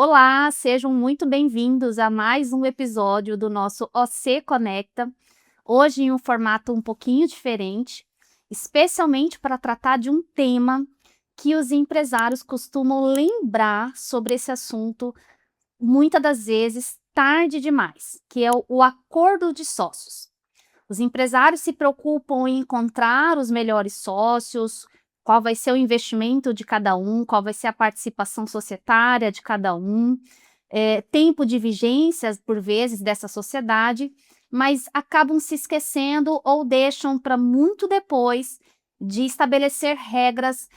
Olá, sejam muito bem-vindos a mais um episódio do nosso OC Conecta. Hoje em um formato um pouquinho diferente, especialmente para tratar de um tema que os empresários costumam lembrar sobre esse assunto, muitas das vezes tarde demais, que é o acordo de sócios. Os empresários se preocupam em encontrar os melhores sócios, qual vai ser o investimento de cada um, qual vai ser a participação societária de cada um, tempo de vigência, por vezes, dessa sociedade, mas acabam se esquecendo ou deixam para muito depois de estabelecer regras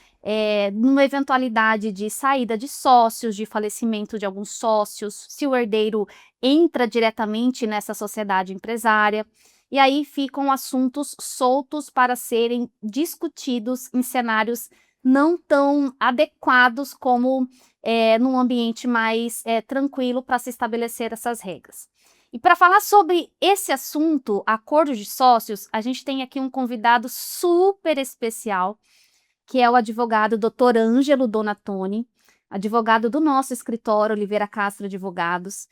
numa eventualidade de saída de sócios, de falecimento de alguns sócios, se o herdeiro entra diretamente nessa sociedade empresária. E aí ficam assuntos soltos para serem discutidos em cenários não tão adequados como num ambiente mais tranquilo para se estabelecer essas regras. E para falar sobre esse assunto, acordo de sócios, a gente tem aqui um convidado super especial, que é o advogado Dr. Ângelo Donatoni, advogado do nosso escritório Oliveira Castro Advogados,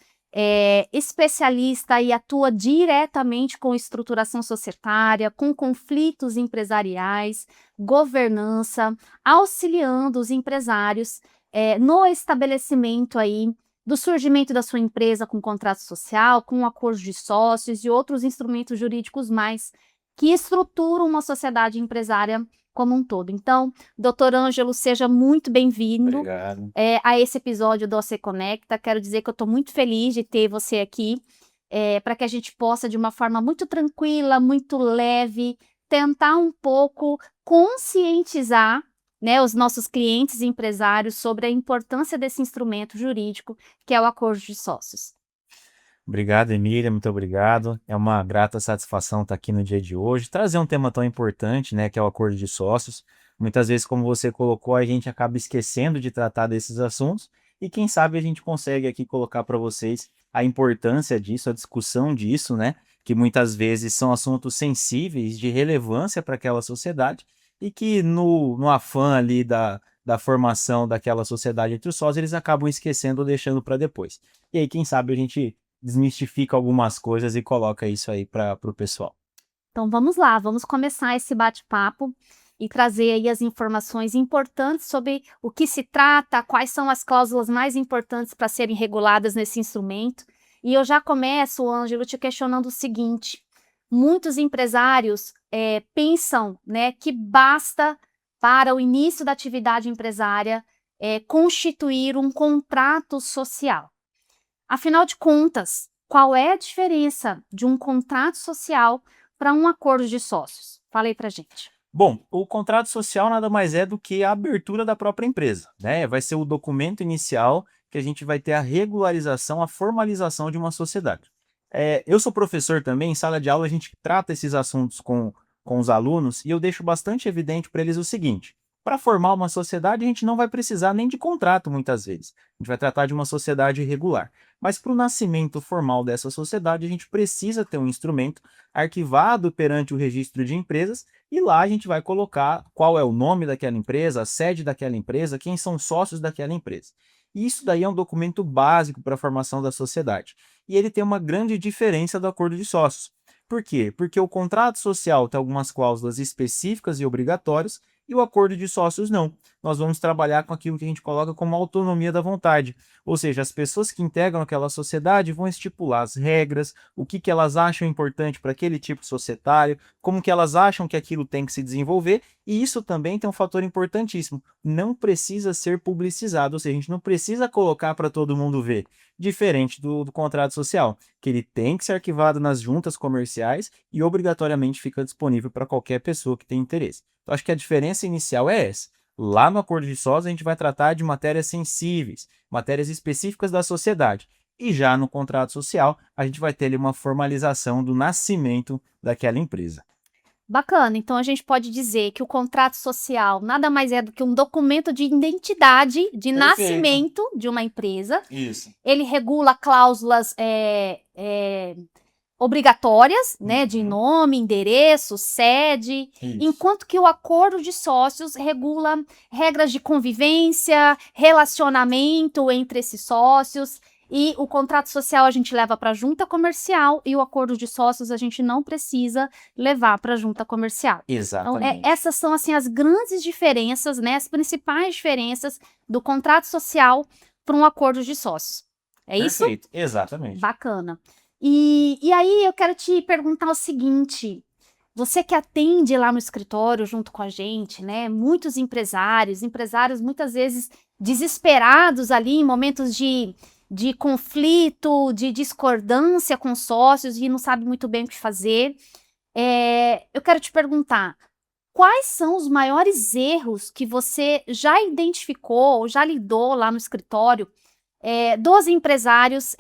especialista e atua diretamente com estruturação societária, com conflitos empresariais, governança, auxiliando os empresários no estabelecimento aí do surgimento da sua empresa com contrato social, com acordo de sócios e outros instrumentos jurídicos mais que estruturam uma sociedade empresária como um todo. Então, doutor Ângelo, seja muito bem-vindo Obrigado. a esse episódio do OC Conecta. Quero dizer que eu estou muito feliz de ter você aqui, para que a gente possa, de uma forma muito tranquila, muito leve, tentar um pouco conscientizar, né, os nossos clientes e empresários sobre a importância desse instrumento jurídico, que é o acordo de sócios. Obrigado, Emília, muito obrigado. É uma grata satisfação estar aqui no dia de hoje, trazer um tema tão importante, né, que é o acordo de sócios. Muitas vezes, como você colocou, a gente acaba esquecendo de tratar desses assuntos e quem sabe a gente consegue aqui colocar para vocês a importância disso, a discussão disso, né, que muitas vezes são assuntos sensíveis, de relevância para aquela sociedade e que no afã ali da formação daquela sociedade entre os sócios, eles acabam esquecendo ou deixando para depois. E aí, quem sabe a gente desmistifica algumas coisas e coloca isso aí para o pessoal. Então vamos lá, vamos começar esse bate-papo e trazer aí as informações importantes sobre o que se trata, quais são as cláusulas mais importantes para serem reguladas nesse instrumento. E eu já começo, Ângelo, te questionando o seguinte: muitos empresários pensam, né, que basta para o início da atividade empresária constituir um contrato social. Afinal de contas, qual é a diferença de um contrato social para um acordo de sócios? Fala aí pra gente. Bom, o contrato social nada mais é do que a abertura da própria empresa, né? Vai ser o documento inicial que a gente vai ter a regularização, a formalização de uma sociedade. Eu sou professor também, em sala de aula a gente trata esses assuntos com os alunos e eu deixo bastante evidente para eles o seguinte: para formar uma sociedade a gente não vai precisar nem de contrato muitas vezes, a gente vai tratar de uma sociedade regular. Mas para o nascimento formal dessa sociedade a gente precisa ter um instrumento arquivado perante o registro de empresas e lá a gente vai colocar qual é o nome daquela empresa, a sede daquela empresa, quem são sócios daquela empresa. E isso daí é um documento básico para a formação da sociedade. E ele tem uma grande diferença do acordo de sócios. Por quê? Porque o contrato social tem algumas cláusulas específicas e obrigatórias e o acordo de sócios não. Nós vamos trabalhar com aquilo que a gente coloca como autonomia da vontade. Ou seja, as pessoas que integram aquela sociedade vão estipular as regras, o que elas acham importante para aquele tipo societário, como que elas acham que aquilo tem que se desenvolver, e isso também tem um fator importantíssimo, não precisa ser publicizado, ou seja, a gente não precisa colocar para todo mundo ver, diferente do contrato social, que ele tem que ser arquivado nas juntas comerciais e obrigatoriamente fica disponível para qualquer pessoa que tem interesse. Então, acho que a diferença inicial é essa. Lá no acordo de sócios, a gente vai tratar de matérias sensíveis, matérias específicas da sociedade. E já no contrato social, a gente vai ter ali uma formalização do nascimento daquela empresa. Bacana, então a gente pode dizer que o contrato social nada mais é do que um documento de identidade, de Perfeito. nascimento de uma empresa. Isso. Ele regula cláusulas obrigatórias, né, de nome, endereço, sede, Isso. enquanto que o acordo de sócios regula regras de convivência, relacionamento entre esses sócios, e o contrato social a gente leva para a junta comercial e o acordo de sócios a gente não precisa levar para a junta comercial. Então, Exatamente. essas são assim as grandes diferenças, né, as principais diferenças do contrato social para um acordo de sócios. É isso? Perfeito, exatamente. Bacana. E aí eu quero te perguntar o seguinte: você que atende lá no escritório junto com a gente, né? Muitos empresários muitas vezes desesperados ali em momentos de conflito, de discordância com sócios e não sabe muito bem o que fazer. Eu quero te perguntar, quais são os maiores erros que você já identificou ou já lidou lá no escritório dos empresários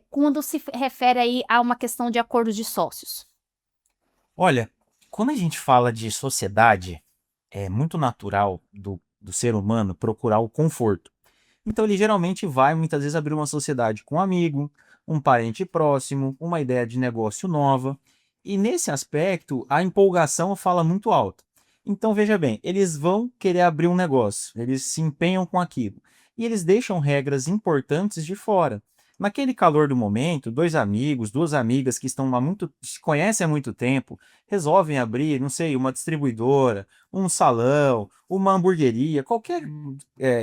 quando se refere aí a uma questão de acordo de sócios? Olha, quando a gente fala de sociedade, é muito natural do ser humano procurar o conforto. Então ele geralmente vai muitas vezes abrir uma sociedade com um amigo, um parente próximo, uma ideia de negócio nova. E nesse aspecto, a empolgação fala muito alto. Então veja bem, eles vão querer abrir um negócio, eles se empenham com aquilo. E eles deixam regras importantes de fora. Naquele calor do momento, dois amigos, duas amigas que estão há muito, se conhecem há muito tempo, resolvem abrir, não sei, uma distribuidora, um salão, uma hamburgueria, qualquer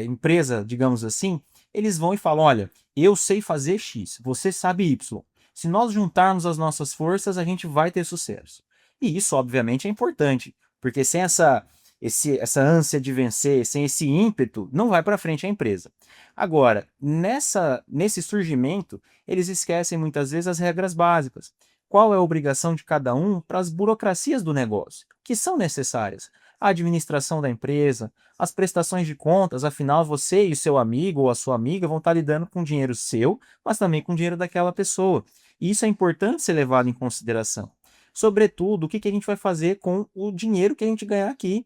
empresa, digamos assim, eles vão e falam: olha, eu sei fazer X, você sabe Y. Se nós juntarmos as nossas forças, a gente vai ter sucesso. E isso, obviamente, é importante, porque sem essa ânsia de vencer, sem esse ímpeto, não vai para frente a empresa. Agora, nesse surgimento, eles esquecem muitas vezes as regras básicas. Qual é a obrigação de cada um para as burocracias do negócio, que são necessárias? A administração da empresa, as prestações de contas, afinal você e o seu amigo ou a sua amiga vão estar lidando com dinheiro seu, mas também com dinheiro daquela pessoa. E isso é importante ser levado em consideração. Sobretudo, o que a gente vai fazer com o dinheiro que a gente ganhar aqui.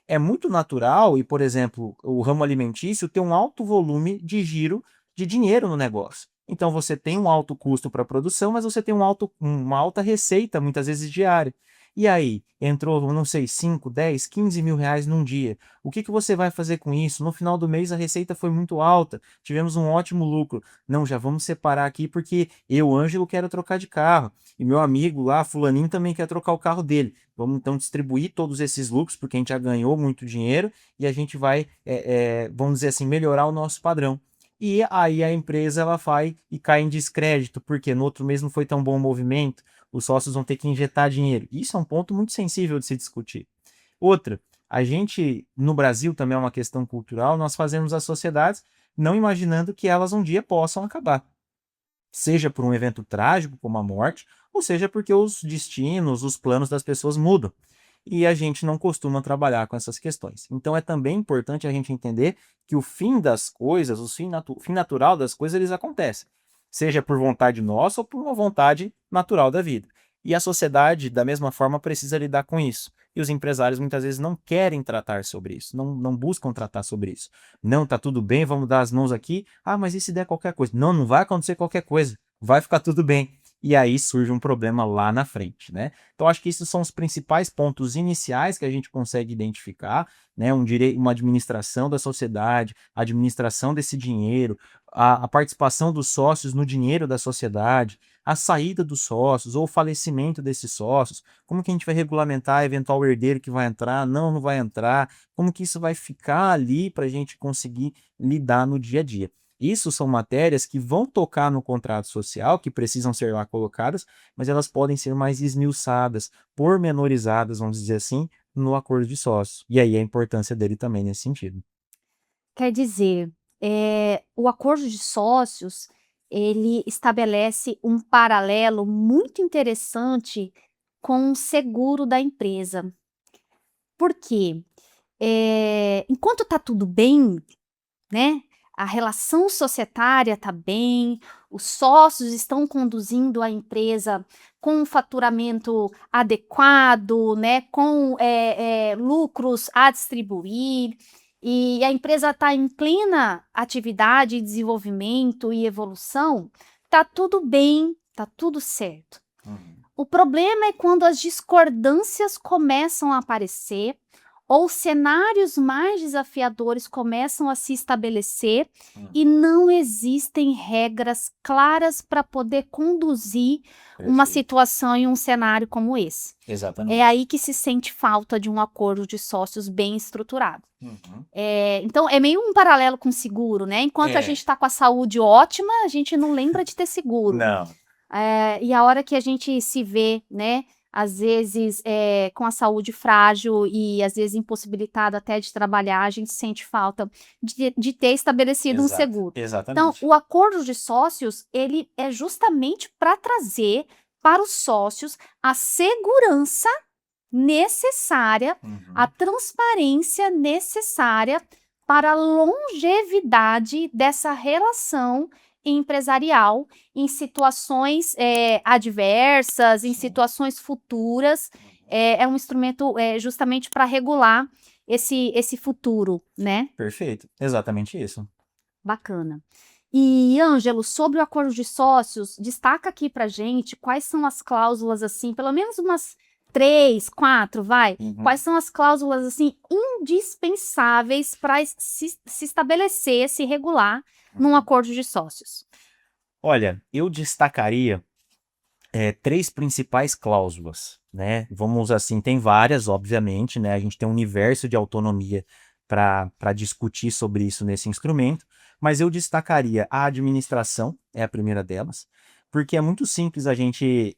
É muito natural e, por exemplo, o ramo alimentício tem um alto volume de giro de dinheiro no negócio. Então você tem um alto custo para a produção, mas você tem uma alta receita, muitas vezes diária. E aí, entrou, não sei, 5, 10, 15 mil reais num dia. O que você vai fazer com isso? No final do mês a receita foi muito alta, tivemos um ótimo lucro. Não, já vamos separar aqui porque eu, Ângelo, quero trocar de carro. E meu amigo lá, fulaninho, também quer trocar o carro dele. Vamos então distribuir todos esses lucros, porque a gente já ganhou muito dinheiro e a gente vai, vamos dizer assim, melhorar o nosso padrão. E aí a empresa ela vai e cai em descrédito, porque no outro mês não foi tão bom o movimento, os sócios vão ter que injetar dinheiro. Isso é um ponto muito sensível de se discutir. Outra, a gente, no Brasil também é uma questão cultural, nós fazemos as sociedades não imaginando que elas um dia possam acabar. Seja por um evento trágico, como a morte, ou seja porque os destinos, os planos das pessoas mudam. E a gente não costuma trabalhar com essas questões. Então é também importante a gente entender que o fim das coisas, o fim natural das coisas, eles acontecem. Seja por vontade nossa ou por uma vontade natural da vida. E a sociedade, da mesma forma, precisa lidar com isso. E os empresários muitas vezes não querem tratar sobre isso, não buscam tratar sobre isso. Não, tá tudo bem, vamos dar as mãos aqui. Ah, mas e se der qualquer coisa? Não, não vai acontecer qualquer coisa. Vai ficar tudo bem. E aí surge um problema lá na frente, né? Então, acho que esses são os principais pontos iniciais que a gente consegue identificar, né? Uma administração da sociedade, a administração desse dinheiro, a participação dos sócios no dinheiro da sociedade, a saída dos sócios ou o falecimento desses sócios, como que a gente vai regulamentar eventual herdeiro que vai entrar, não vai entrar, como que isso vai ficar ali para a gente conseguir lidar no dia a dia. Isso são matérias que vão tocar no contrato social, que precisam ser lá colocadas, mas elas podem ser mais esmiuçadas, pormenorizadas, vamos dizer assim, no acordo de sócios. E aí a importância dele também nesse sentido. Quer dizer, o acordo de sócios, ele estabelece um paralelo muito interessante com o seguro da empresa. Por quê? Enquanto está tudo bem, né, a relação societária está bem, os sócios estão conduzindo a empresa com um faturamento adequado, né, com lucros a distribuir, e a empresa está em plena atividade, desenvolvimento e evolução, está tudo bem, está tudo certo. Uhum. O problema é quando as discordâncias começam a aparecer ou cenários mais desafiadores começam a se estabelecer e não existem regras claras para poder conduzir uma Perfeito. situação em um cenário como esse. É Exatamente. aí que se sente falta de um acordo de sócios bem estruturado. Uhum. Então, é meio um paralelo com seguro, né? Enquanto a É. gente está com a saúde ótima, a gente não lembra de ter seguro. Não. E a hora que a gente se vê, né, às vezes com a saúde frágil e às vezes impossibilitado até de trabalhar, a gente sente falta de ter estabelecido um Exato. seguro. Então, Exatamente. o acordo de sócios, ele é justamente para trazer para os sócios a segurança necessária, a Uhum. transparência necessária para a longevidade dessa relação empresarial em situações adversas, em Sim. situações futuras. Uhum. É um instrumento justamente para regular esse futuro, né? Perfeito. Exatamente isso. Bacana. E, Ângelo, sobre o acordo de sócios, destaca aqui pra gente quais são as cláusulas, assim, pelo menos umas 3, 4, vai. Uhum. Quais são as cláusulas, assim, indispensáveis para se estabelecer, se regular num acordo de sócios? Olha, eu destacaria 3 principais cláusulas, né? Vamos assim, tem várias, obviamente, né? A gente tem um universo de autonomia para discutir sobre isso nesse instrumento, mas eu destacaria a administração, é a primeira delas, porque é muito simples a gente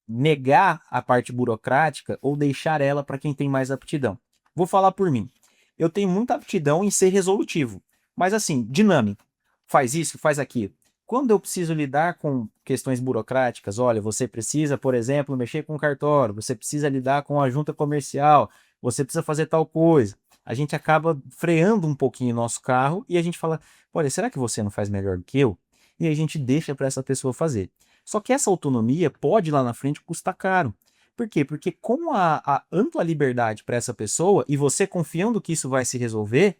negar a parte burocrática ou deixar ela para quem tem mais aptidão. Vou falar por mim. Eu tenho muita aptidão em ser resolutivo, mas assim, dinâmico. Faz isso, faz aquilo. Quando eu preciso lidar com questões burocráticas, olha, você precisa, por exemplo, mexer com o cartório, você precisa lidar com a junta comercial, você precisa fazer tal coisa. A gente acaba freando um pouquinho o nosso carro e a gente fala: olha, será que você não faz melhor do que eu? E aí a gente deixa para essa pessoa fazer. Só que essa autonomia pode lá na frente custar caro. Por quê? Porque com a ampla liberdade para essa pessoa e você confiando que isso vai se resolver,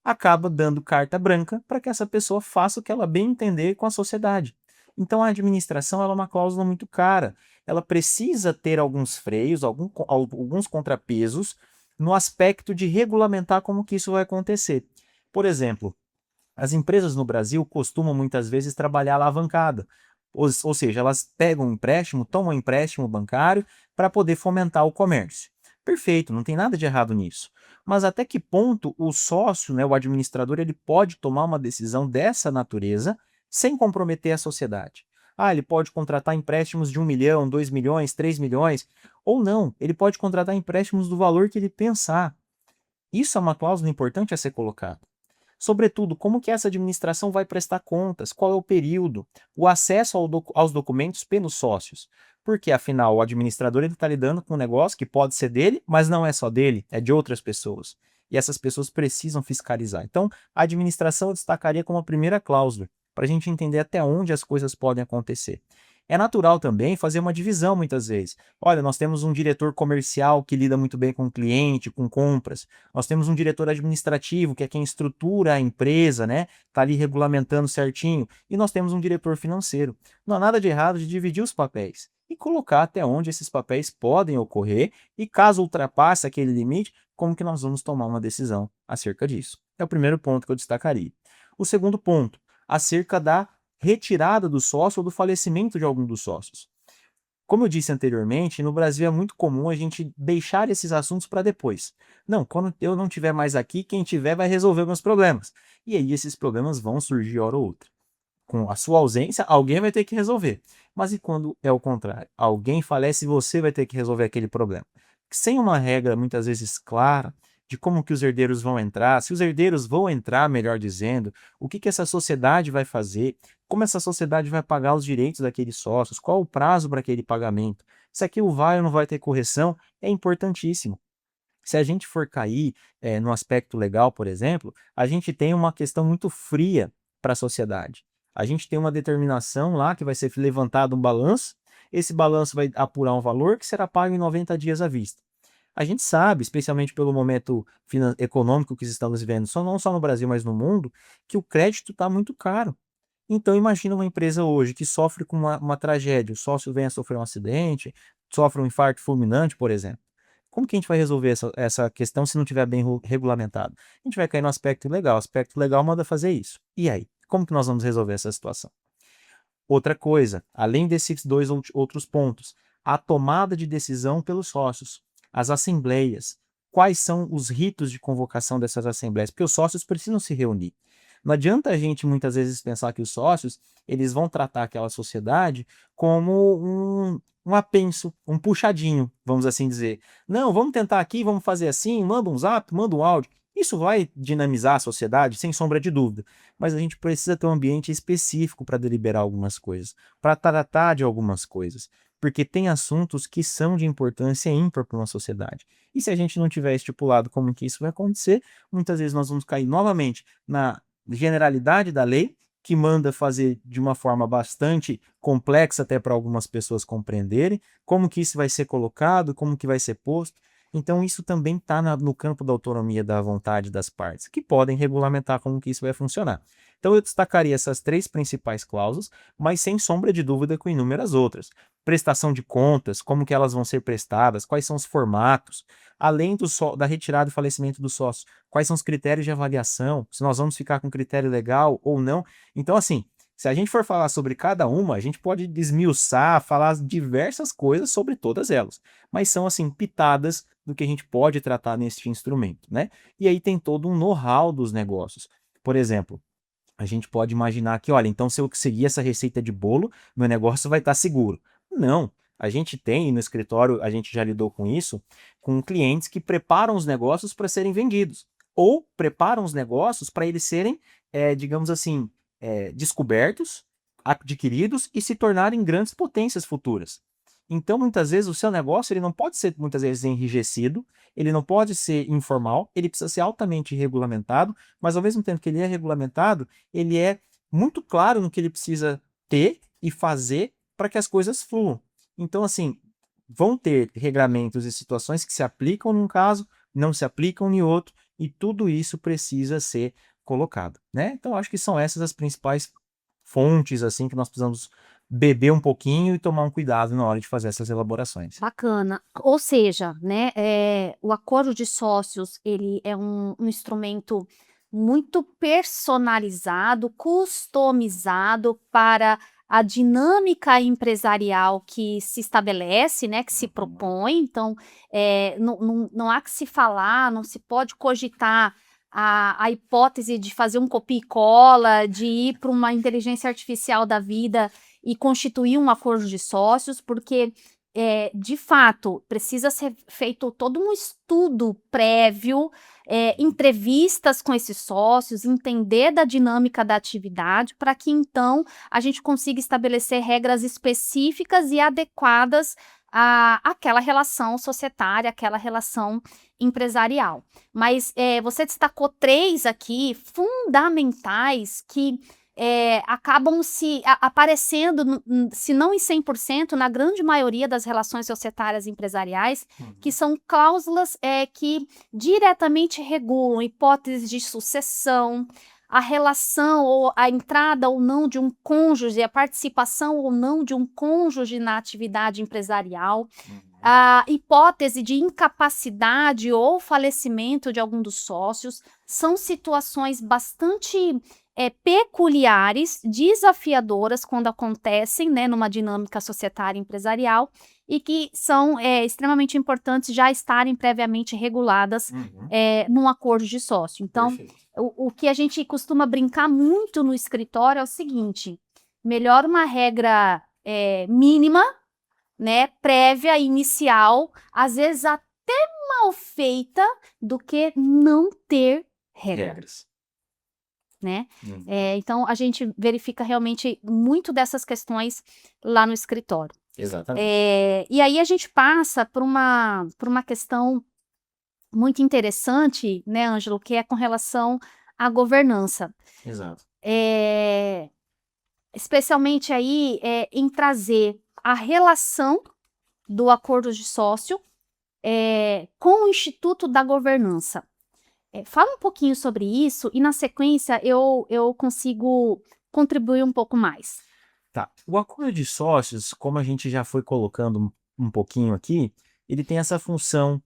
acaba dando carta branca para que essa pessoa faça o que ela bem entender com a sociedade. Então a administração ela é uma cláusula muito cara. Ela precisa ter alguns freios, alguns contrapesos no aspecto de regulamentar como que isso vai acontecer. Por exemplo, as empresas no Brasil costumam muitas vezes trabalhar alavancada, ou seja, elas pegam um empréstimo, tomam um empréstimo bancário para poder fomentar o comércio. Perfeito, não tem nada de errado nisso. Mas até que ponto o sócio, né, o administrador, ele pode tomar uma decisão dessa natureza sem comprometer a sociedade? Ah, ele pode contratar empréstimos de 1 milhão, 2 milhões, 3 milhões, ou não, ele pode contratar empréstimos do valor que ele pensar. Isso é uma cláusula importante a ser colocada. Sobretudo, como que essa administração vai prestar contas, qual é o período, o acesso aos documentos pelos sócios. Porque, afinal, o administrador está lidando com um negócio que pode ser dele, mas não é só dele, é de outras pessoas. E essas pessoas precisam fiscalizar. Então, a administração eu destacaria como a primeira cláusula, para a gente entender até onde as coisas podem acontecer. É natural também fazer uma divisão muitas vezes. Olha, nós temos um diretor comercial que lida muito bem com o cliente, com compras. Nós temos um diretor administrativo, que é quem estrutura a empresa, né? Está ali regulamentando certinho. E nós temos um diretor financeiro. Não há nada de errado de dividir os papéis e colocar até onde esses papéis podem ocorrer e caso ultrapasse aquele limite, como que nós vamos tomar uma decisão acerca disso. É o primeiro ponto que eu destacaria. O segundo ponto, acerca da retirada do sócio ou do falecimento de algum dos sócios. Como eu disse anteriormente, no Brasil é muito comum a gente deixar esses assuntos para depois. Não, quando eu não estiver mais aqui, quem tiver vai resolver meus problemas. E aí esses problemas vão surgir hora ou outra. Com a sua ausência, alguém vai ter que resolver. Mas e quando é o contrário? Alguém falece e você vai ter que resolver aquele problema. Sem uma regra muitas vezes clara de como que os herdeiros vão entrar, se os herdeiros vão entrar, melhor dizendo, o que que essa sociedade vai fazer, como essa sociedade vai pagar os direitos daqueles sócios, qual o prazo para aquele pagamento, se aquilo vai ou não vai ter correção, é importantíssimo. Se a gente for cair no aspecto legal, por exemplo, a gente tem uma questão muito fria para a sociedade. A gente tem uma determinação lá que vai ser levantado um balanço, esse balanço vai apurar um valor que será pago em 90 dias à vista. A gente sabe, especialmente pelo momento econômico que estamos vivendo, não só no Brasil, mas no mundo, que o crédito está muito caro. Então imagina uma empresa hoje que sofre com uma tragédia, o sócio vem a sofrer um acidente, sofre um infarto fulminante, por exemplo. Como que a gente vai resolver essa questão se não tiver bem regulamentado? A gente vai cair no aspecto legal. O aspecto legal manda fazer isso. E aí? Como que nós vamos resolver essa situação? Outra coisa, além desses dois outros pontos, a tomada de decisão pelos sócios, as assembleias. Quais são os ritos de convocação dessas assembleias? Porque os sócios precisam se reunir. Não adianta a gente muitas vezes pensar que os sócios eles vão tratar aquela sociedade como um apenso, um puxadinho, vamos assim dizer. Não, vamos tentar aqui, vamos fazer assim, manda um zap, manda um áudio. Isso vai dinamizar a sociedade, sem sombra de dúvida, mas a gente precisa ter um ambiente específico para deliberar algumas coisas, para tratar de algumas coisas, porque tem assuntos que são de importância ímpar para uma sociedade. E se a gente não tiver estipulado como que isso vai acontecer, muitas vezes nós vamos cair novamente na generalidade da lei, que manda fazer de uma forma bastante complexa até para algumas pessoas compreenderem, como que isso vai ser colocado, como que vai ser posto. Então isso também está no campo da autonomia da vontade das partes, que podem regulamentar como que isso vai funcionar. Então eu destacaria essas 3 principais cláusulas, mas sem sombra de dúvida com inúmeras outras. Prestação de contas, como que elas vão ser prestadas, quais são os formatos, além da retirada e falecimento do sócio, quais são os critérios de avaliação, se nós vamos ficar com critério legal ou não. Então, assim, se a gente for falar sobre cada uma, a gente pode desmiuçar, falar diversas coisas sobre todas elas, mas são, assim, pitadas do que a gente pode tratar neste instrumento, né? E aí tem todo um know-how dos negócios. Por exemplo, a gente pode imaginar que, olha, então se eu seguir essa receita de bolo, meu negócio vai estar seguro. Não. A gente tem no escritório, a gente já lidou com isso, com clientes que preparam os negócios para serem vendidos. Ou preparam os negócios para eles serem, digamos assim, descobertos, adquiridos e se tornarem grandes potências futuras. Então, muitas vezes, o seu negócio ele não pode ser, muitas vezes, enrijecido, ele não pode ser informal, ele precisa ser altamente regulamentado, mas ao mesmo tempo que ele é regulamentado, ele é muito claro no que ele precisa ter e fazer para que as coisas fluam. Então, assim, vão ter regramentos e situações que se aplicam num caso, não se aplicam em outro, e tudo isso precisa ser colocado, né? Então, acho que são essas as principais fontes, assim, que nós precisamos beber um pouquinho e tomar um cuidado na hora de fazer essas elaborações. Bacana. Ou seja, né, o acordo de sócios, ele é um instrumento muito personalizado, customizado para a dinâmica empresarial que se estabelece, né, que se propõe. Então, não há que se falar, não se pode cogitar a hipótese de fazer um copia e cola, de ir para uma inteligência artificial da vida e constituir um acordo de sócios, porque de fato, precisa ser feito todo um estudo prévio, entrevistas com esses sócios, entender da dinâmica da atividade, para que então a gente consiga estabelecer regras específicas e adequadas àquela relação societária, àquela relação empresarial. Mas você destacou 3 aqui fundamentais que acabam aparecendo, se não em 100%, na grande maioria das relações societárias e empresariais, que são cláusulas que diretamente regulam hipóteses de sucessão, a relação ou a entrada ou não de um cônjuge, a participação ou não de um cônjuge na atividade empresarial, a hipótese de incapacidade ou falecimento de algum dos sócios. São situações bastante peculiares, desafiadoras quando acontecem, né, numa dinâmica societária empresarial, e que são extremamente importantes já estarem previamente reguladas num acordo de sócio. Então, o que a gente costuma brincar muito no escritório é o seguinte: melhor uma regra mínima, né, prévia, inicial, às vezes até mal feita, do que não ter regras. Né? Então, a gente verifica realmente muito dessas questões lá no escritório. Exatamente. E aí a gente passa por uma questão muito interessante, né, Ângelo, que é com relação à governança. Exato. Especialmente aí em trazer a relação do acordo de sócio com o Instituto da Governança. Fala um pouquinho sobre isso e, na sequência, eu consigo contribuir um pouco mais? Tá. O acordo de sócios, como a gente já foi colocando um pouquinho aqui, ele tem essa função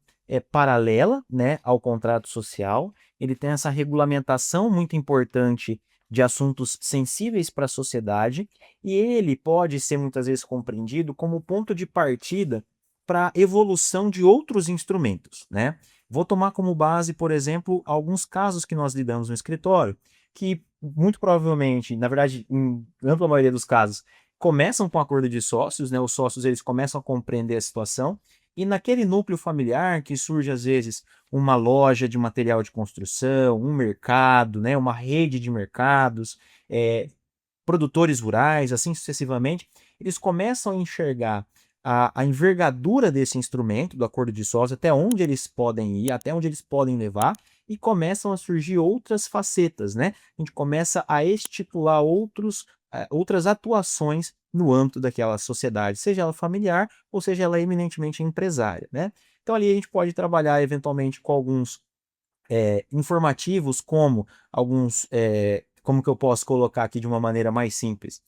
paralela, né, ao contrato social. Ele tem essa regulamentação muito importante de assuntos sensíveis para a sociedade e ele pode ser muitas vezes compreendido como ponto de partida para a evolução de outros instrumentos, né? Vou tomar como base, por exemplo, alguns casos que nós lidamos no escritório, que muito provavelmente, na verdade, em ampla maioria dos casos, começam com acordo de sócios, né? Os sócios eles começam a compreender a situação e naquele núcleo familiar que surge às vezes uma loja de material de construção, um mercado, né? Uma rede de mercados, produtores rurais, assim sucessivamente, eles começam a enxergar a envergadura desse instrumento, do acordo de sócio, até onde eles podem ir, até onde eles podem levar, e começam a surgir outras facetas, né? A gente começa a estipular outras atuações no âmbito daquela sociedade, seja ela familiar ou seja ela eminentemente empresária, né? Então ali a gente pode trabalhar eventualmente com alguns informativos, como alguns, como que eu posso colocar aqui de uma maneira mais simples?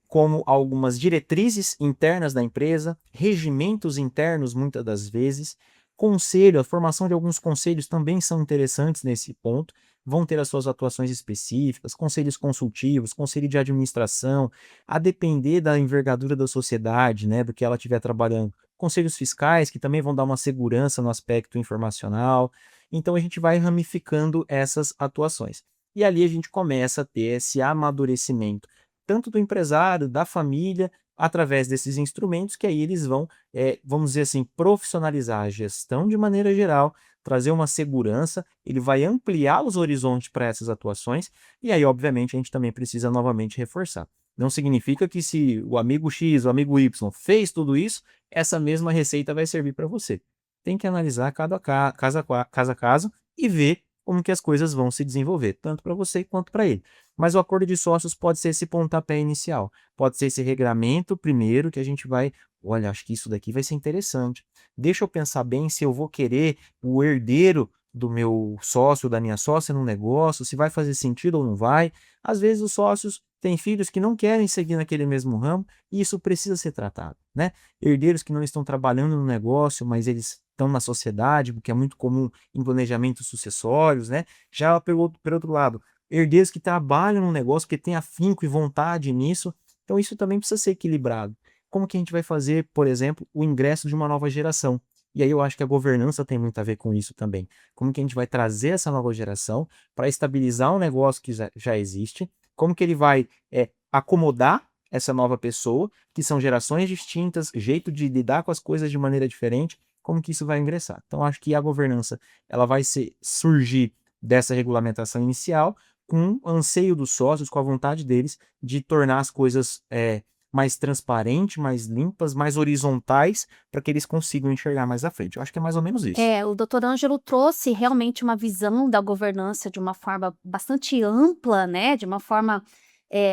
Como algumas diretrizes internas da empresa, regimentos internos, muitas das vezes, conselho, a formação de alguns conselhos também são interessantes nesse ponto, vão ter as suas atuações específicas, conselhos consultivos, conselho de administração, a depender da envergadura da sociedade, né, do que ela estiver trabalhando. Conselhos fiscais, que também vão dar uma segurança no aspecto informacional. Então a gente vai ramificando essas atuações. E ali a gente começa a ter esse amadurecimento tanto do empresário, da família, através desses instrumentos que aí eles vão, vamos dizer assim, profissionalizar a gestão de maneira geral, trazer uma segurança, ele vai ampliar os horizontes para essas atuações, e aí, obviamente, a gente também precisa novamente reforçar. Não significa que se o amigo X, o amigo Y fez tudo isso, essa mesma receita vai servir para você. Tem que analisar caso a caso e ver como que as coisas vão se desenvolver, tanto para você quanto para ele. Mas o acordo de sócios pode ser esse pontapé inicial, pode ser esse regramento primeiro que a gente vai, olha, acho que isso daqui vai ser interessante. Deixa eu pensar bem se eu vou querer o herdeiro do meu sócio, da minha sócia no negócio, se vai fazer sentido ou não vai. Às vezes os sócios têm filhos que não querem seguir naquele mesmo ramo e isso precisa ser tratado, né? Herdeiros que não estão trabalhando no negócio, mas eles estão na sociedade, porque é muito comum em planejamentos sucessórios, né? Já pelo outro lado, herdeiros que trabalham no negócio, que têm afinco e vontade nisso. Então isso também precisa ser equilibrado. Como que a gente vai fazer, por exemplo, o ingresso de uma nova geração? E aí eu acho que a governança tem muito a ver com isso também. Como que a gente vai trazer essa nova geração para estabilizar um negócio que já existe? Como que ele vai acomodar essa nova pessoa, que são gerações distintas, jeito de lidar com as coisas de maneira diferente, como que isso vai ingressar? Então acho que a governança ela vai surgir dessa regulamentação inicial, com o anseio dos sócios, com a vontade deles de tornar as coisas mais transparentes, mais limpas, mais horizontais, para que eles consigam enxergar mais à frente. Eu acho que é mais ou menos isso. O doutor Ângelo trouxe realmente uma visão da governança de uma forma bastante ampla, né, de uma forma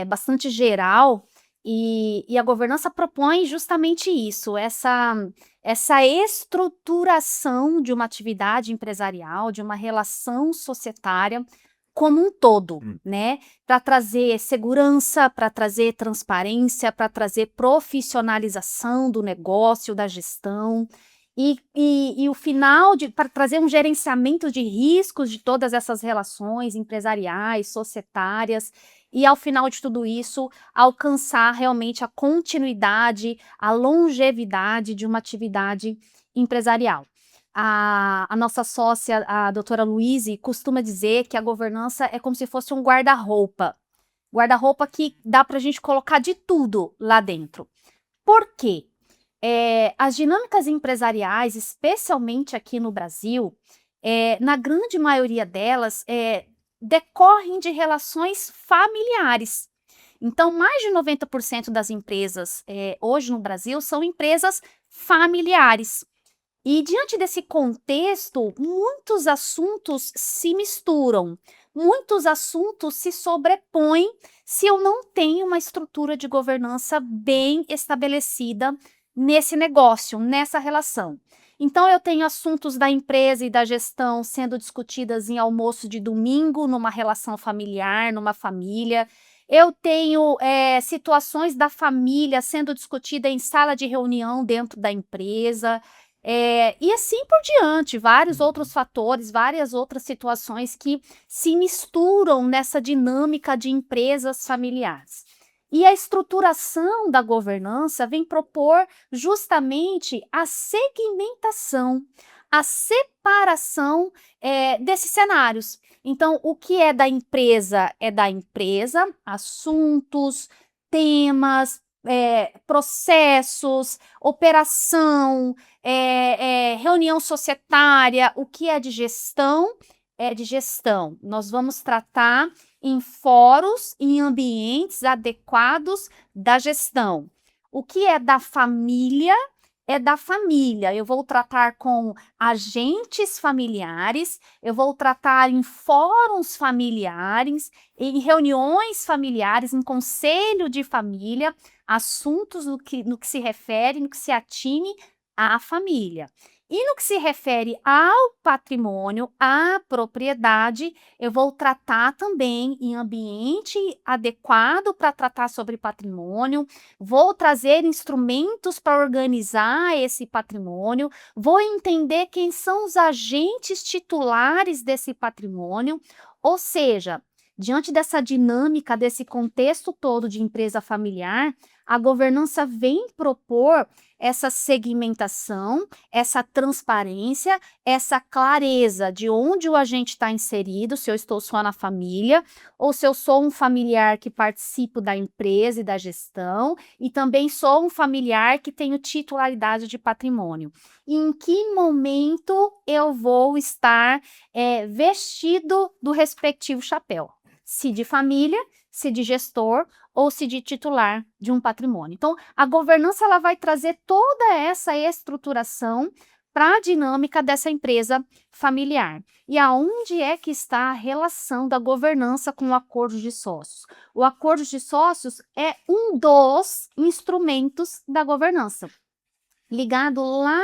bastante geral, e a governança propõe justamente isso, essa estruturação de uma atividade empresarial, de uma relação societária como um todo, né, para trazer segurança, para trazer transparência, para trazer profissionalização do negócio, da gestão, e o final para trazer um gerenciamento de riscos de todas essas relações empresariais, societárias, e ao final de tudo isso, alcançar realmente a continuidade, a longevidade de uma atividade empresarial. A nossa sócia, a doutora Luíse, costuma dizer que a governança é como se fosse um guarda-roupa. Guarda-roupa que dá para a gente colocar de tudo lá dentro. Por quê? As dinâmicas empresariais, especialmente aqui no Brasil, na grande maioria delas, decorrem de relações familiares. Então, mais de 90% das empresas hoje no Brasil são empresas familiares. E diante desse contexto, muitos assuntos se misturam, muitos assuntos se sobrepõem se eu não tenho uma estrutura de governança bem estabelecida nesse negócio, nessa relação. Então, eu tenho assuntos da empresa e da gestão sendo discutidas em almoço de domingo, numa relação familiar, numa família. Eu tenho situações da família sendo discutida em sala de reunião dentro da empresa, e assim por diante, vários outros fatores, várias outras situações que se misturam nessa dinâmica de empresas familiares. E a estruturação da governança vem propor justamente a segmentação, a separação desses cenários. Então, o que é da empresa, assuntos, temas, processos, operação, reunião societária. O que é de gestão é de gestão. Nós vamos tratar em fóruns, em ambientes adequados da gestão. O que é da família é da família. Eu vou tratar com agentes familiares, eu vou tratar em fóruns familiares, em reuniões familiares, em conselho de família, assuntos no que se refere, no que se atine à família. E no que se refere ao patrimônio, à propriedade, eu vou tratar também em ambiente adequado para tratar sobre patrimônio, vou trazer instrumentos para organizar esse patrimônio, vou entender quem são os agentes titulares desse patrimônio, ou seja, diante dessa dinâmica, desse contexto todo de empresa familiar, a governança vem propor essa segmentação, essa transparência, essa clareza de onde o agente está inserido, se eu estou só na família, ou se eu sou um familiar que participo da empresa e da gestão, e também sou um familiar que tenho titularidade de patrimônio. E em que momento eu vou estar vestido do respectivo chapéu? Se de família, se de gestor ou se de titular de um patrimônio. Então, a governança ela vai trazer toda essa estruturação para a dinâmica dessa empresa familiar. E aonde é que está a relação da governança com o acordo de sócios? O acordo de sócios é um dos instrumentos da governança, ligado lá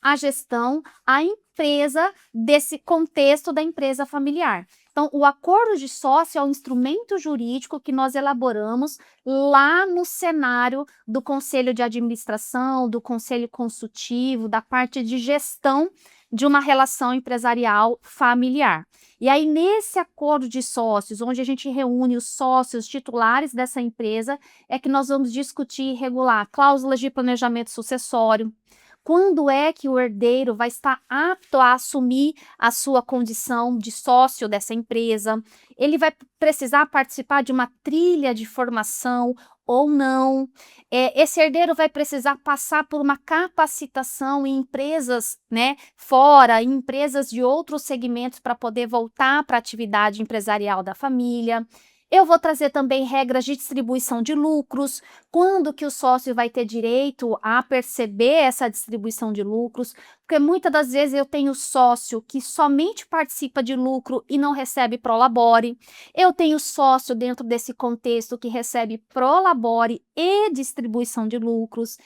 à gestão, à empresa, desse contexto da empresa familiar. Então, o acordo de sócio é um instrumento jurídico que nós elaboramos lá no cenário do conselho de administração, do conselho consultivo, da parte de gestão de uma relação empresarial familiar. E aí, nesse acordo de sócios, onde a gente reúne os sócios titulares dessa empresa, é que nós vamos discutir e regular cláusulas de planejamento sucessório. Quando é que o herdeiro vai estar apto a assumir a sua condição de sócio dessa empresa? Ele vai precisar participar de uma trilha de formação ou não? Esse herdeiro vai precisar passar por uma capacitação em empresas, né, fora, em empresas de outros segmentos para poder voltar para a atividade empresarial da família. Eu vou trazer também regras de distribuição de lucros, quando que o sócio vai ter direito a perceber essa distribuição de lucros, porque muitas das vezes eu tenho sócio que somente participa de lucro e não recebe prolabore, eu tenho sócio dentro desse contexto que recebe prolabore e distribuição de lucros.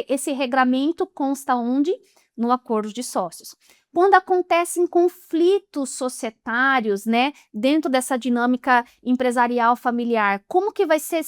Esse regramento consta onde? No acordo de sócios. Quando acontecem conflitos societários, né, dentro dessa dinâmica empresarial familiar, como que vai ser,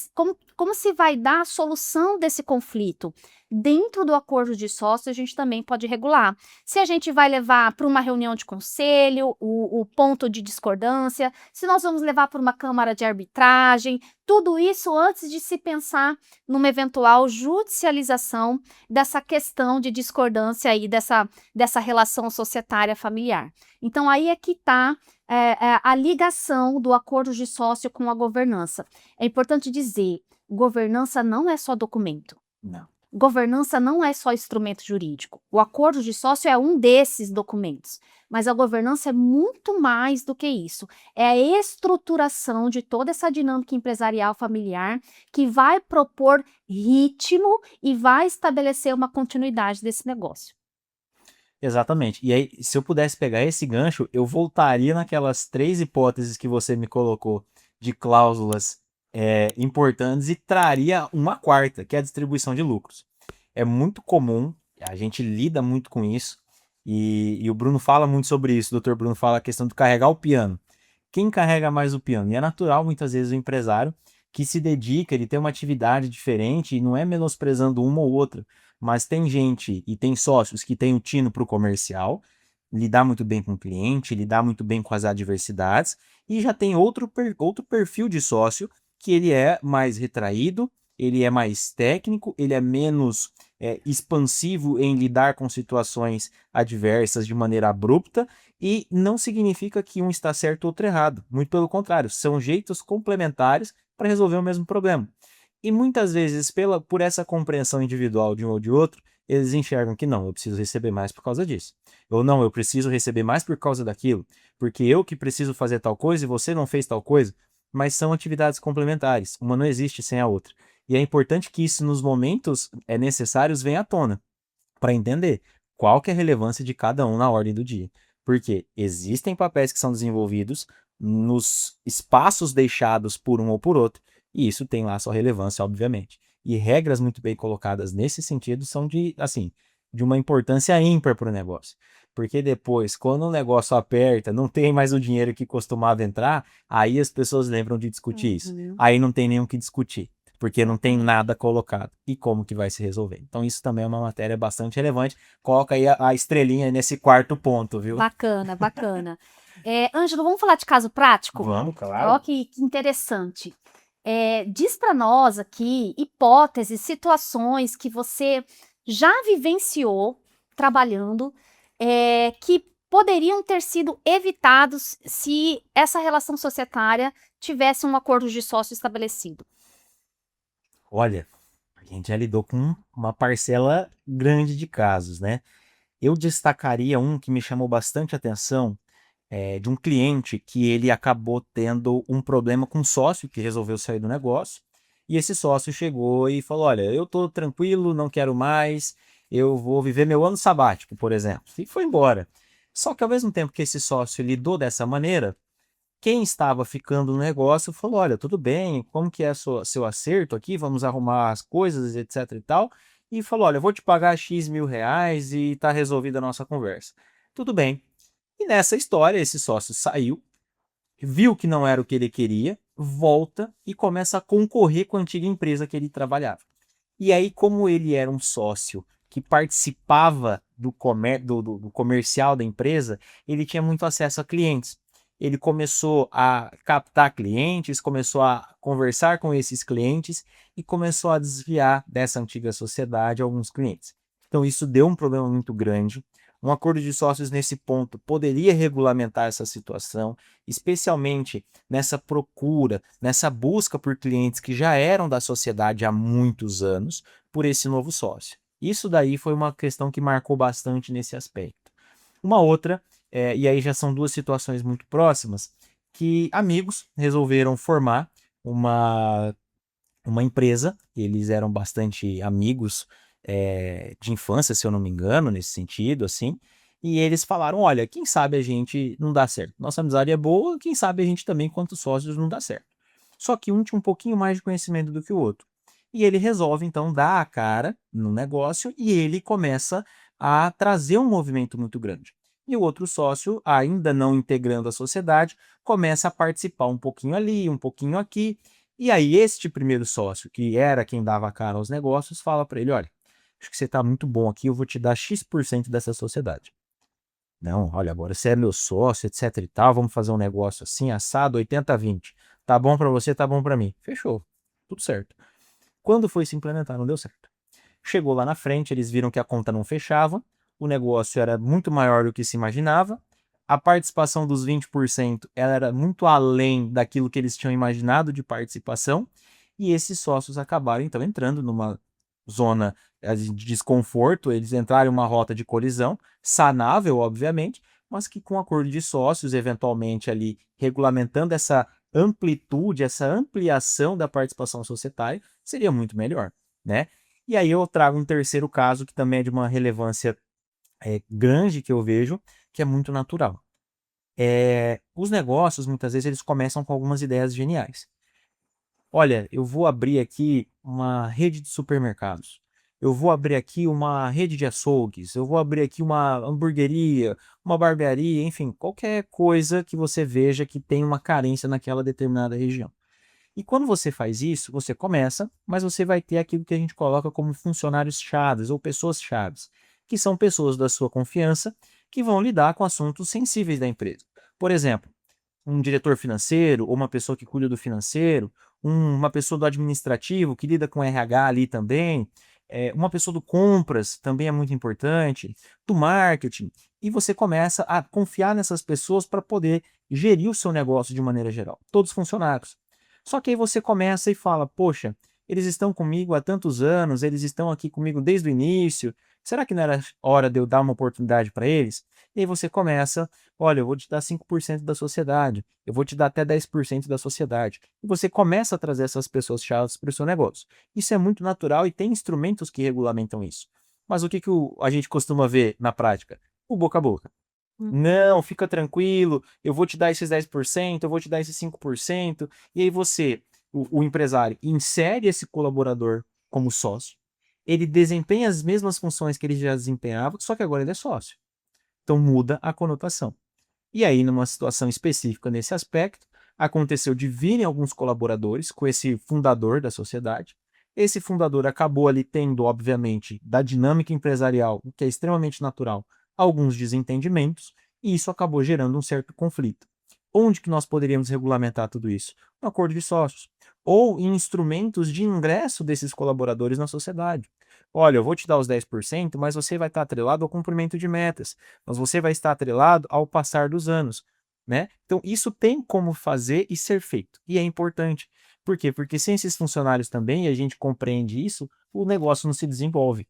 como se vai dar a solução desse conflito? Dentro do acordo de sócios, a gente também pode regular. Se a gente vai levar para uma reunião de conselho, o ponto de discordância, se nós vamos levar para uma câmara de arbitragem, tudo isso antes de se pensar numa eventual judicialização dessa questão de discordância aí, dessa relação societária familiar. Então, aí é que está a ligação do acordo de sócio com a governança. É importante dizer, governança não é só documento. Não. Governança não é só instrumento jurídico. O acordo de sócio é um desses documentos, mas a governança é muito mais do que isso. É a estruturação de toda essa dinâmica empresarial familiar que vai propor ritmo e vai estabelecer uma continuidade desse negócio. Exatamente. E aí, se eu pudesse pegar esse gancho, eu voltaria naquelas 3 hipóteses que você me colocou de cláusulas importantes e traria uma quarta, que é a distribuição de lucros. É muito comum, a gente lida muito com isso, e o Bruno fala muito sobre isso, o Dr. Bruno fala a questão de carregar o piano. Quem carrega mais o piano? E é natural, muitas vezes, o empresário que se dedica, ele tem uma atividade diferente e não é menosprezando uma ou outra, mas tem gente e tem sócios que têm o tino para o comercial, lidar muito bem com o cliente, lidar muito bem com as adversidades, e já tem outro perfil de sócio que ele é mais retraído, ele é mais técnico, ele é menos expansivo em lidar com situações adversas de maneira abrupta, e não significa que um está certo ou outro errado. Muito pelo contrário, são jeitos complementares para resolver o mesmo problema. E muitas vezes, por essa compreensão individual de um ou de outro, eles enxergam que não, eu preciso receber mais por causa disso. Ou não, eu preciso receber mais por causa daquilo, porque eu que preciso fazer tal coisa e você não fez tal coisa. Mas são atividades complementares, uma não existe sem a outra. E é importante que isso, nos momentos necessários, venha à tona, para entender qual que é a relevância de cada um na ordem do dia. Porque existem papéis que são desenvolvidos nos espaços deixados por um ou por outro, e isso tem lá a sua relevância, obviamente. E regras muito bem colocadas nesse sentido são de uma importância ímpar para o negócio. Porque depois, quando o negócio aperta, não tem mais o dinheiro que costumava entrar, aí as pessoas lembram de discutir isso. Aí não tem nem o que discutir, porque não tem nada colocado. E como que vai se resolver? Então isso também é uma matéria bastante relevante. Coloca aí a estrelinha nesse quarto ponto, viu? Bacana, bacana. Ângelo, vamos falar de caso prático? Vamos, Ó, claro. que interessante. Diz para nós aqui hipóteses, situações que você já vivenciou trabalhando, que poderiam ter sido evitados se essa relação societária tivesse um acordo de sócio estabelecido. Olha, a gente já lidou com uma parcela grande de casos, né? Eu destacaria um que me chamou bastante atenção, de um cliente que ele acabou tendo um problema com um sócio que resolveu sair do negócio. E esse sócio chegou e falou: Olha, eu tô tranquilo, não quero mais, eu vou viver meu ano sabático, por exemplo. E foi embora. Só que ao mesmo tempo que esse sócio lidou dessa maneira, quem estava ficando no negócio falou: Olha, tudo bem, como que é seu acerto aqui? Vamos arrumar as coisas, etc e tal. E falou: Olha, eu vou te pagar X mil reais e tá resolvida a nossa conversa. Tudo bem. E nessa história, esse sócio saiu, viu que não era o que ele queria, volta e começa a concorrer com a antiga empresa que ele trabalhava. E aí, como ele era um sócio que participava do comercial da empresa, ele tinha muito acesso a clientes. Ele começou a captar clientes, começou a conversar com esses clientes e começou a desviar dessa antiga sociedade alguns clientes. Então, isso deu um problema muito grande. Um acordo de sócios nesse ponto poderia regulamentar essa situação, especialmente nessa procura, nessa busca por clientes que já eram da sociedade há muitos anos, por esse novo sócio. Isso daí foi uma questão que marcou bastante nesse aspecto. Uma outra, e aí já são duas situações muito próximas, que amigos resolveram formar uma, uma empresa, eles eram bastante amigos de infância, se eu não me engano, nesse sentido, assim, e eles falaram: olha, quem sabe a gente não dá certo. Nossa amizade é boa, quem sabe a gente também, quanto sócios, não dá certo. Só que um tinha um pouquinho mais de conhecimento do que o outro. E ele resolve, então, dar a cara no negócio e ele começa a trazer um movimento muito grande. E o outro sócio, ainda não integrando a sociedade, começa a participar um pouquinho ali, um pouquinho aqui. E aí, este primeiro sócio, que era quem dava a cara aos negócios, fala para ele: olha, acho que você está muito bom aqui, eu vou te dar X% dessa sociedade. Não, olha, agora você é meu sócio, etc e tal, vamos fazer um negócio assim, assado, 80-20. Tá bom para você, tá bom para mim. Fechou, tudo certo. Quando foi se implementar, não deu certo. Chegou lá na frente, eles viram que a conta não fechava, o negócio era muito maior do que se imaginava, a participação dos 20% ela era muito além daquilo que eles tinham imaginado de participação, e esses sócios acabaram então entrando numa zona de desconforto, eles entraram em uma rota de colisão, sanável, obviamente, mas que com acordo de sócios, eventualmente ali regulamentando essa amplitude, essa ampliação da participação societária, seria muito melhor, né? E aí eu trago um terceiro caso que também é de uma relevância grande que eu vejo, que é muito natural. Os negócios, muitas vezes, eles começam com algumas ideias geniais. Olha, eu vou abrir aqui uma rede de supermercados. Eu vou abrir aqui uma rede de açougues. Eu vou abrir aqui uma hamburgueria, uma barbearia, enfim, qualquer coisa que você veja que tem uma carência naquela determinada região. E quando você faz isso, você começa, mas você vai ter aquilo que a gente coloca como funcionários chaves ou pessoas chaves, que são pessoas da sua confiança que vão lidar com assuntos sensíveis da empresa. Por exemplo, um diretor financeiro ou uma pessoa que cuida do financeiro, uma pessoa do administrativo que lida com RH ali também, uma pessoa do compras também é muito importante, do marketing. E você começa a confiar nessas pessoas para poder gerir o seu negócio de maneira geral, todos funcionários. Só que aí você começa e fala: poxa, eles estão comigo há tantos anos, eles estão aqui comigo desde o início, será que não era hora de eu dar uma oportunidade para eles? E aí você começa: olha, eu vou te dar 5% da sociedade, eu vou te dar até 10% da sociedade. E você começa a trazer essas pessoas chaves para o seu negócio. Isso é muito natural e tem instrumentos que regulamentam isso. Mas o que, a gente costuma ver na prática? O boca a boca. Não, fica tranquilo, eu vou te dar esses 10%, eu vou te dar esses 5%. E aí você, o empresário, insere esse colaborador como sócio, ele desempenha as mesmas funções que ele já desempenhava, só que agora ele é sócio. Então muda a conotação. E aí, numa situação específica nesse aspecto, aconteceu de virem alguns colaboradores com esse fundador da sociedade. Esse fundador acabou ali tendo, obviamente, da dinâmica empresarial, o que é extremamente natural, alguns desentendimentos, e isso acabou gerando um certo conflito. Onde que nós poderíamos regulamentar tudo isso? No acordo de sócios, ou em instrumentos de ingresso desses colaboradores na sociedade. Olha, eu vou te dar os 10%, mas você vai estar atrelado ao cumprimento de metas, mas você vai estar atrelado ao passar dos anos, né? Então, isso tem como fazer e ser feito, e é importante. Por quê? Porque sem esses funcionários também, e a gente compreende isso, o negócio não se desenvolve,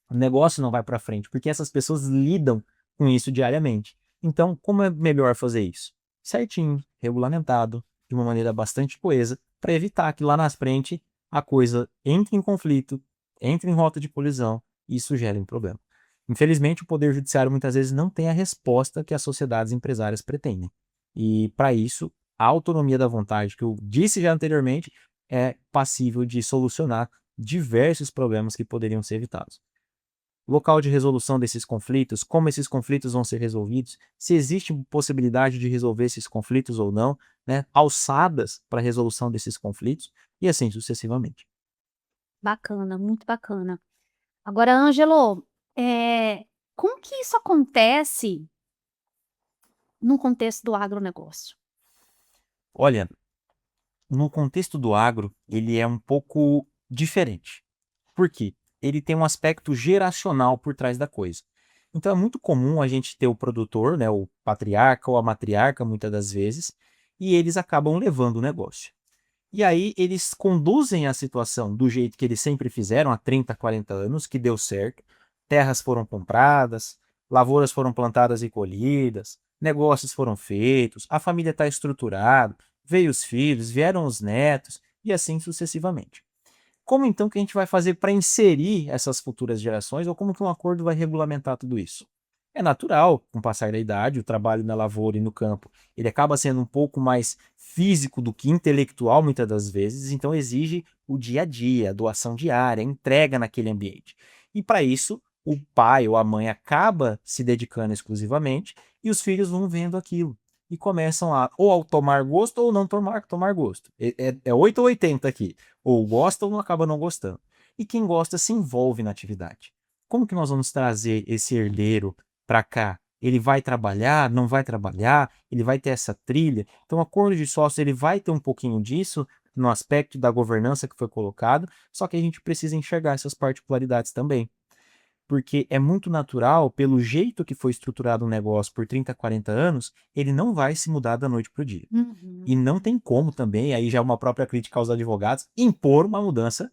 o negócio não vai para frente, porque essas pessoas lidam com isso diariamente. Então, como é melhor fazer isso? Certinho, regulamentado, de uma maneira bastante coesa, para evitar que lá na frente a coisa entre em conflito, entre em rota de colisão e isso gere um problema. Infelizmente, o Poder Judiciário muitas vezes não tem a resposta que as sociedades empresárias pretendem. E, para isso, a autonomia da vontade, que eu disse já anteriormente, é passível de solucionar diversos problemas que poderiam ser evitados. Local de resolução desses conflitos, como esses conflitos vão ser resolvidos, se existe possibilidade de resolver esses conflitos ou não, né? Alçadas para a resolução desses conflitos e assim sucessivamente. Bacana, muito bacana. Agora, Ângelo, como que isso acontece no contexto do agronegócio? Olha, no contexto do agro, ele é um pouco diferente. Por quê? Ele tem um aspecto geracional por trás da coisa. Então é muito comum a gente ter o produtor, né, o patriarca ou a matriarca, muitas das vezes, e eles acabam levando o negócio. E aí eles conduzem a situação do jeito que eles sempre fizeram há 30, 40 anos, que deu certo. Terras foram compradas, lavouras foram plantadas e colhidas, negócios foram feitos, a família está estruturada, veio os filhos, vieram os netos e assim sucessivamente. Como então que a gente vai fazer para inserir essas futuras gerações ou como que um acordo vai regulamentar tudo isso? É natural, com o passar da idade, o trabalho na lavoura e no campo, ele acaba sendo um pouco mais físico do que intelectual muitas das vezes, então exige o dia a dia, a doação diária, a entrega naquele ambiente. E para isso, o pai ou a mãe acaba se dedicando exclusivamente e os filhos vão vendo aquilo e começam a ou tomar gosto ou não tomar gosto. É 8 ou 80 aqui. Ou gosta ou não acaba não gostando. E quem gosta se envolve na atividade. Como que nós vamos trazer esse herdeiro para cá? Ele vai trabalhar, não vai trabalhar, ele vai ter essa trilha. Então, o acordo de sócio ele vai ter um pouquinho disso no aspecto da governança que foi colocado, só que a gente precisa enxergar essas particularidades também. Porque é muito natural, pelo jeito que foi estruturado um negócio por 30, 40 anos, ele não vai se mudar da noite para o dia. Uhum. E não tem como também, aí já é uma própria crítica aos advogados, impor uma mudança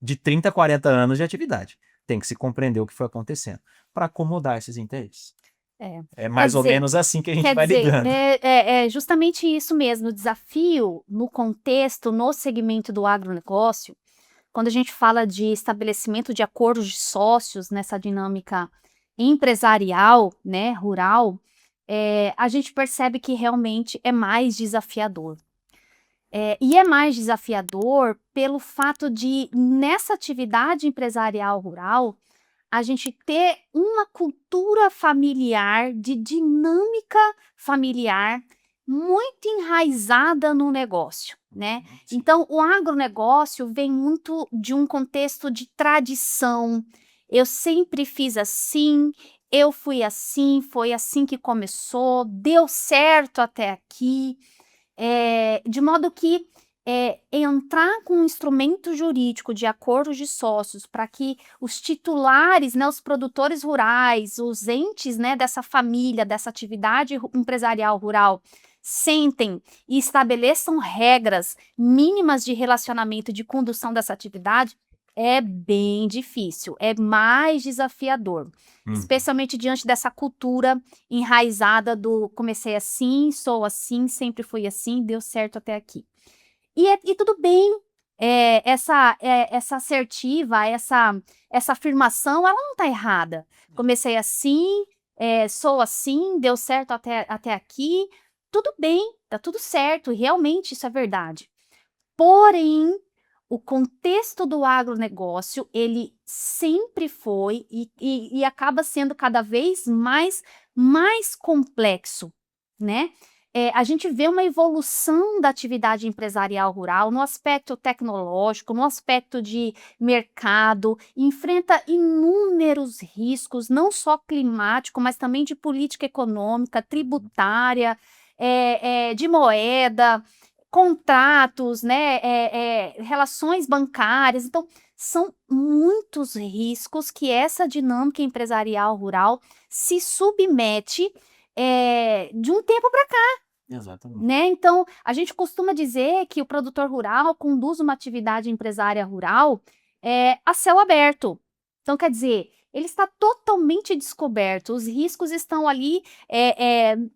de 30, 40 anos de atividade. Tem que se compreender o que foi acontecendo para acomodar esses interesses. É. É Quer mais ou dizer menos assim que a gente quer vai dizer, lidando. é justamente isso mesmo, o desafio no contexto, no segmento do agronegócio, quando a gente fala de estabelecimento de acordos de sócios nessa dinâmica empresarial, né, rural, a gente percebe que realmente é mais desafiador. E é mais desafiador pelo fato de, nessa atividade empresarial rural, a gente ter uma cultura familiar, de dinâmica familiar, muito enraizada no negócio, né? Sim. Então, o agronegócio vem muito de um contexto de tradição. Eu sempre fiz assim, eu fui assim, foi assim que começou, deu certo até aqui. De modo que entrar com um instrumento jurídico de acordos de sócios para que os titulares, né, os produtores rurais, os entes, né, dessa família, dessa atividade empresarial rural, sentem e estabeleçam regras mínimas de relacionamento e de condução dessa atividade, é bem difícil, é mais desafiador, Uhum. especialmente diante dessa cultura enraizada do comecei assim, sou assim, sempre fui assim, deu certo até aqui. E tudo bem, essa assertiva, essa afirmação, ela não está errada. Comecei assim, sou assim, deu certo até aqui, tudo bem, tá tudo certo, realmente isso é verdade. Porém, o contexto do agronegócio, ele sempre foi e acaba sendo cada vez mais complexo, né? A gente vê uma evolução da atividade empresarial rural no aspecto tecnológico, no aspecto de mercado, enfrenta inúmeros riscos, não só climático, mas também de política econômica, tributária, de moeda, contratos, né, relações bancárias. Então, são muitos riscos que essa dinâmica empresarial rural se submete, de um tempo para cá, Exatamente. né. Então, a gente costuma dizer que o produtor rural conduz uma atividade empresária rural, a céu aberto. Então, quer dizer, ele está totalmente descoberto, os riscos estão ali,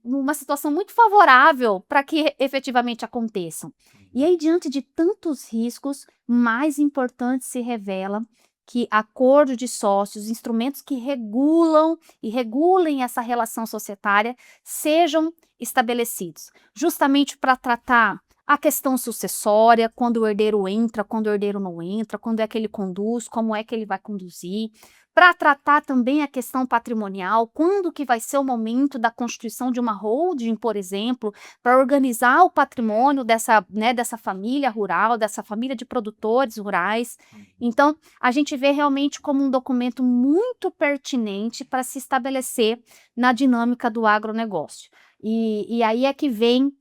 numa situação muito favorável para que efetivamente aconteçam. E aí, diante de tantos riscos, mais importante se revela que acordo de sócios, instrumentos que regulem essa relação societária, sejam estabelecidos, justamente para tratar a questão sucessória, quando o herdeiro entra, quando o herdeiro não entra, quando é que ele conduz, como é que ele vai conduzir, para tratar também a questão patrimonial, quando que vai ser o momento da constituição de uma holding, por exemplo, para organizar o patrimônio dessa, né, dessa família rural, dessa família de produtores rurais. Então, a gente vê realmente como um documento muito pertinente para se estabelecer na dinâmica do agronegócio. E aí é que vem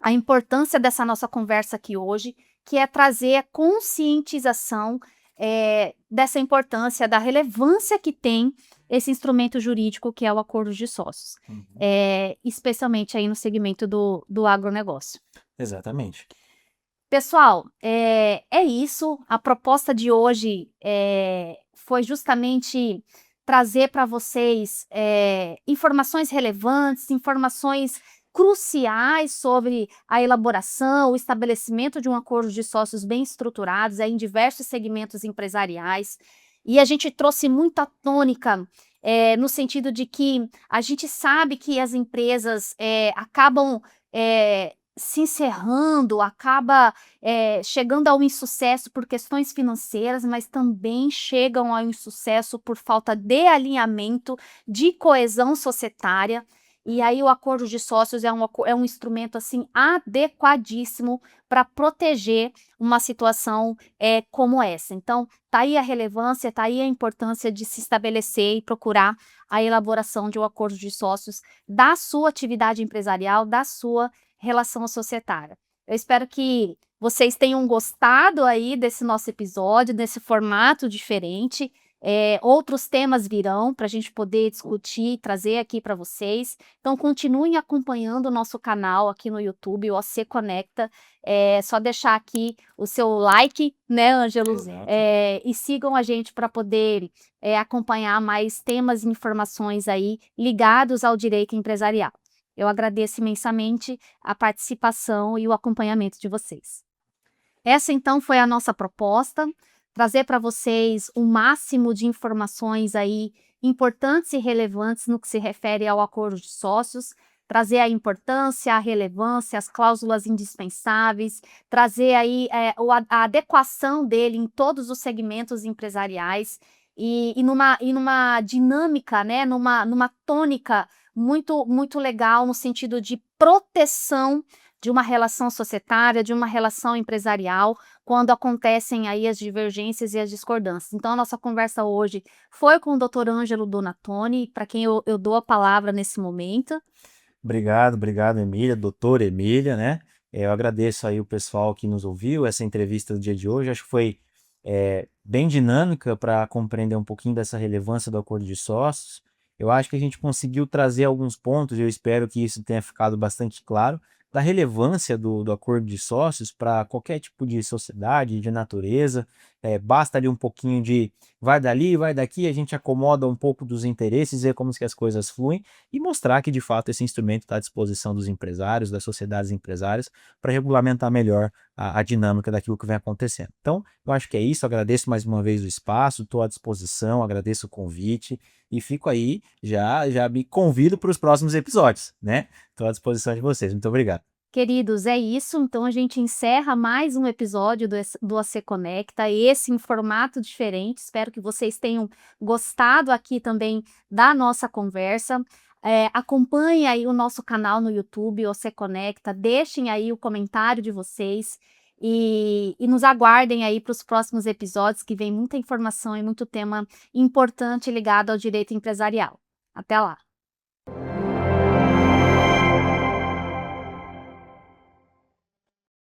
a importância dessa nossa conversa aqui hoje, que é trazer a conscientização, dessa importância, da relevância que tem esse instrumento jurídico que é o acordo de sócios, Uhum. especialmente aí no segmento do agronegócio. Exatamente. Pessoal, é isso. A proposta de hoje foi justamente trazer para vocês informações relevantes, informações cruciais sobre a elaboração, o estabelecimento de um acordo de sócios bem estruturados em diversos segmentos empresariais. E a gente trouxe muita tônica no sentido de que a gente sabe que as empresas acabam se encerrando, acaba chegando ao insucesso por questões financeiras, mas também chegam ao insucesso por falta de alinhamento, de coesão societária. E aí o acordo de sócios é um instrumento assim adequadíssimo para proteger uma situação como essa. Então, tá aí a relevância, tá aí a importância de se estabelecer e procurar a elaboração de um acordo de sócios da sua atividade empresarial, da sua relação societária. Eu espero que vocês tenham gostado aí desse nosso episódio, desse formato diferente. Outros temas virão para a gente poder discutir e trazer aqui para vocês. Então, continuem acompanhando o nosso canal aqui no YouTube, o OC Conecta. É só deixar aqui o seu like, né, Ângelo? Exato. E sigam a gente para poder acompanhar mais temas e informações aí ligados ao direito empresarial. Eu agradeço imensamente a participação e o acompanhamento de vocês. Essa então foi a nossa proposta, trazer para vocês o máximo de informações aí importantes e relevantes no que se refere ao acordo de sócios, trazer a importância, a relevância, as cláusulas indispensáveis, trazer aí a adequação dele em todos os segmentos empresariais e numa dinâmica, né, numa tônica muito legal no sentido de proteção de uma relação societária, de uma relação empresarial, quando acontecem aí as divergências e as discordâncias. Então, a nossa conversa hoje foi com o Dr. Ângelo Donatoni, para quem eu dou a palavra nesse momento. Obrigado, Emília, doutora Emília, né? Eu agradeço aí o pessoal que nos ouviu, essa entrevista do dia de hoje. Acho que foi bem dinâmica para compreender um pouquinho dessa relevância do acordo de sócios. Eu acho que a gente conseguiu trazer alguns pontos, e eu espero que isso tenha ficado bastante claro, da relevância do acordo de sócios para qualquer tipo de sociedade, de natureza. Basta ali um pouquinho de vai dali, vai daqui, a gente acomoda um pouco dos interesses, ver como que as coisas fluem e mostrar que de fato esse instrumento está à disposição dos empresários, das sociedades empresárias, para regulamentar melhor a dinâmica daquilo que vem acontecendo. Então, eu acho que é isso, agradeço mais uma vez o espaço, estou à disposição, agradeço o convite e fico aí, já me convido para os próximos episódios, né? Estou à disposição de vocês, muito obrigado. Queridos, é isso. Então a gente encerra mais um episódio do AC Conecta, esse em formato diferente. Espero que vocês tenham gostado aqui também da nossa conversa. Acompanhe aí o nosso canal no YouTube, AC Conecta, deixem aí o comentário de vocês e nos aguardem aí para os próximos episódios, que vem muita informação e muito tema importante ligado ao direito empresarial. Até lá!